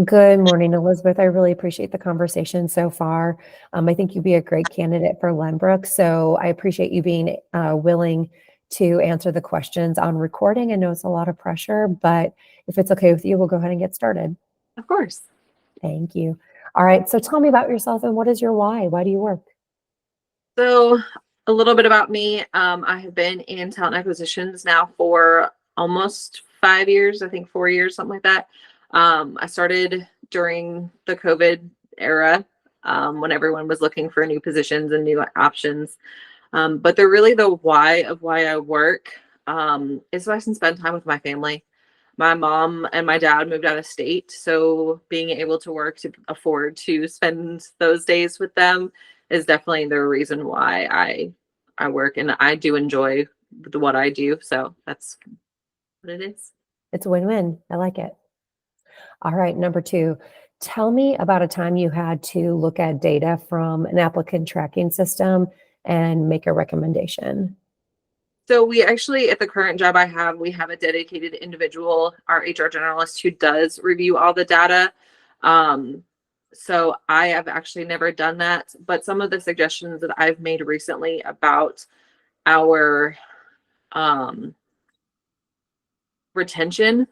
Good morning, Elizabeth. I really appreciate the conversation so far. I think you'd be a great candidate for Lembrook, so I appreciate you being willing to answer the questions on recording. I know it's a lot of pressure, but if it's okay with you, we'll go ahead and get started. Of course. Thank you. All right, so tell me about yourself and what is your why? Why do you work? So, a little bit about me. I have been in talent acquisitions now for almost 5 years, I think 4 years, something like that. I started during the COVID era when everyone was looking for new positions and new options. But they're really the why of why I work is so I can spend time with my family. My mom and my dad moved out of state, so being able to work to afford to spend those days with them is definitely the reason why I work, and I do enjoy what I do. So that's what it is. It's a win-win. I like it. All right, number two, tell me about a time you had to look at data from an applicant tracking system and make a recommendation. So we actually, at the current job I have, we have a dedicated individual, our HR generalist, who does review all the data. So I have actually never done that, but some of the suggestions that I've made recently about our retention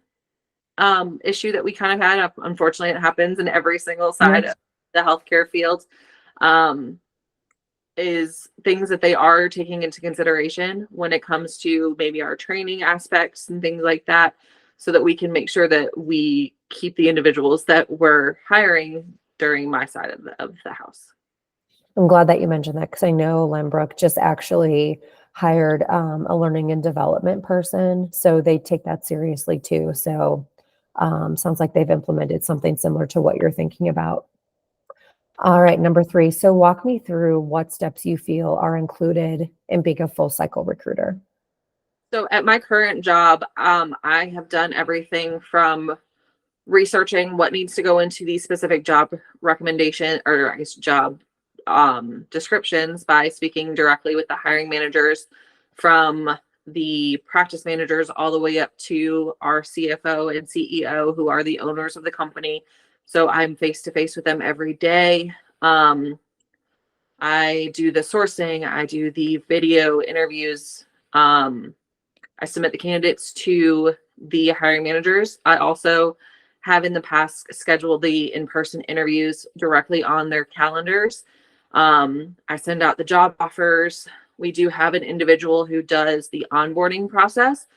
issue that we kind of had, unfortunately, it happens in every single side Yes. of the healthcare field. Is things that they are taking into consideration when it comes to maybe our training aspects and things like that, so that we can make sure that we keep the individuals that we're hiring during my side of the house. I'm glad that you mentioned that because I know Lembrook just actually hired a learning and development person, so they take that seriously too. So sounds like they've implemented something similar to what you're thinking about. All right, number three. So walk me through what steps you feel are included in being a full cycle recruiter. So at my current job, I have done everything from researching what needs to go into these specific job recommendation, or I guess job descriptions, by speaking directly with the hiring managers, from the practice managers all the way up to our CFO and CEO, who are the owners of the company. So I'm face to face with them every day. I do the sourcing, I do the video interviews. I submit the candidates to the hiring managers. I also have in the past scheduled the in-person interviews directly on their calendars. I send out the job offers. We do have an individual who does the onboarding process,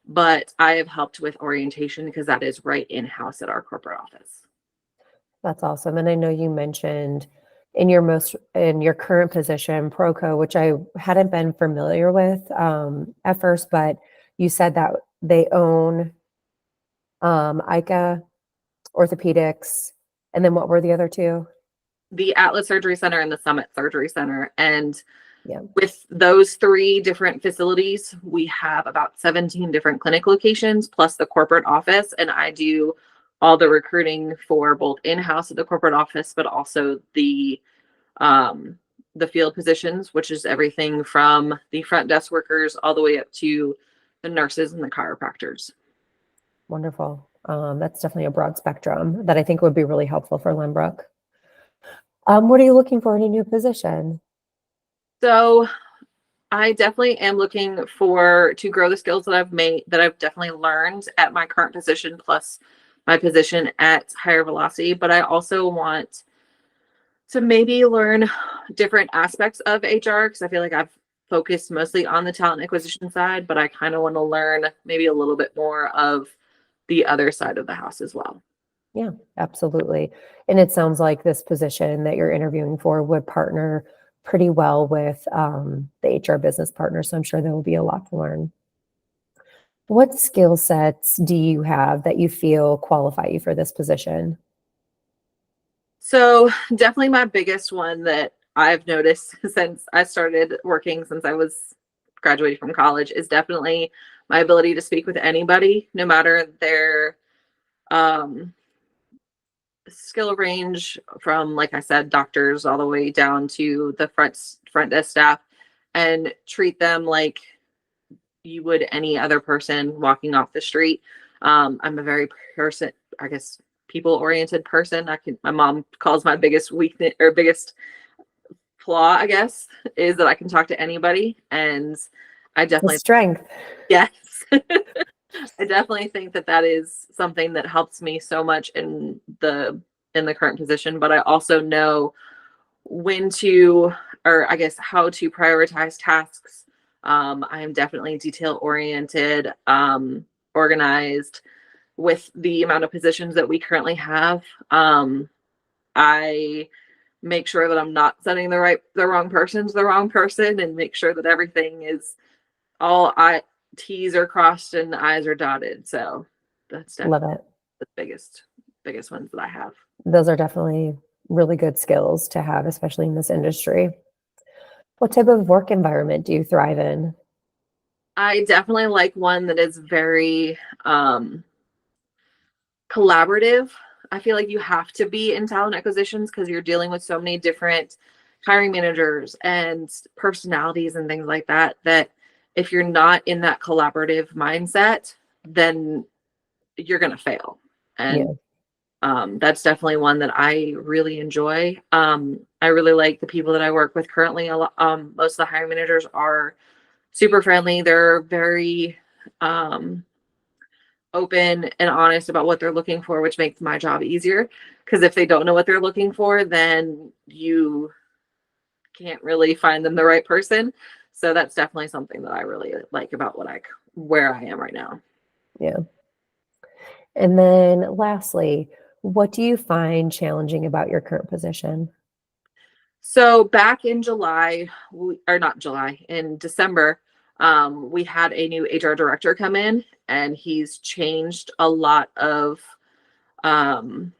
but I have helped with orientation because that is right in-house at our corporate office. That's awesome. And I know you mentioned in your current position, Proco, which I hadn't been familiar with at first, but you said that they own ICA, orthopedics, and then what were the other two? The Atlas Surgery Center and the Summit Surgery Center. And Yeah. with those three different facilities, we have about 17 different clinic locations plus the corporate office. And I do all the recruiting for both in-house at the corporate office, but also the field positions, which is everything from the front desk workers all the way up to the nurses and the chiropractors. Wonderful. That's definitely a broad spectrum that I think would be really helpful for Lembrook. What are you looking for in a new position? So I definitely am looking to grow the skills that I've definitely learned at my current position, plus my position at Higher Velocity. But I also want to maybe learn different aspects of HR, because I feel like I've focused mostly on the talent acquisition side, but I kind of want to learn maybe a little bit more of the other side of the house as well. Yeah, absolutely. And it sounds like this position that you're interviewing for would partner pretty well with the HR business partner. So I'm sure there will be a lot to learn. What skill sets do you have that you feel qualify you for this position? So definitely my biggest one that I've noticed since I started working, since I was graduated from college, is definitely my ability to speak with anybody, no matter their um, skill range, from, like I said, doctors all the way down to the front desk staff, and treat them like you would any other person walking off the street. I'm a very person, I guess people-oriented person. My mom calls my biggest weakness or biggest flaw, I guess, is that I can talk to anybody. And I It's a definitely, strength. yes, I definitely think that that is something that helps me so much in the current position. But I also know when to, or I guess how to prioritize tasks. I am definitely detail oriented, organized with the amount of positions that we currently have. I make sure that I'm not sending the wrong person to the wrong person, and make sure that everything is all T's are crossed and I's are dotted. So that's Love definitely it. the biggest ones that I have. Those are definitely really good skills to have, especially in this industry. What type of work environment do you thrive in? I definitely like one that is very collaborative. I feel like you have to be in talent acquisitions because you're dealing with so many different hiring managers and personalities and things like that, that if you're not in that collaborative mindset, then you're going to fail. And Yeah. that's definitely one that I really enjoy. I really like the people that I work with currently. A lot, most of the hiring managers are super friendly. They're very open and honest about what they're looking for, which makes my job easier. Because if they don't know what they're looking for, then you can't really find them the right person. So that's definitely something that I really like about where I am right now. Yeah. And then lastly, what do you find challenging about your current position? So back in July, or not July, in December, we had a new HR director come in, and he's changed a lot of um,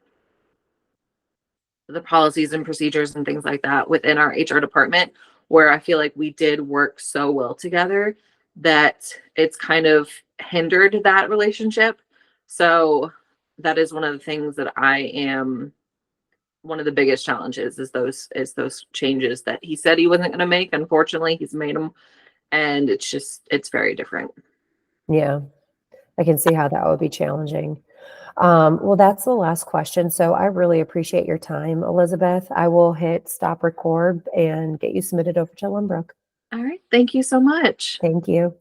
the policies and procedures and things like that within our HR department, where I feel like we did work so well together that it's kind of hindered that relationship. So that is one of the things that I am one of the biggest challenges is those changes that he said he wasn't going to make. Unfortunately, he's made them, and it's very different. Yeah, I can see how that would be challenging. Well, that's the last question. So I really appreciate your time, Elizabeth. I will hit stop record and get you submitted over to Lembrook. All right. Thank you so much. Thank you.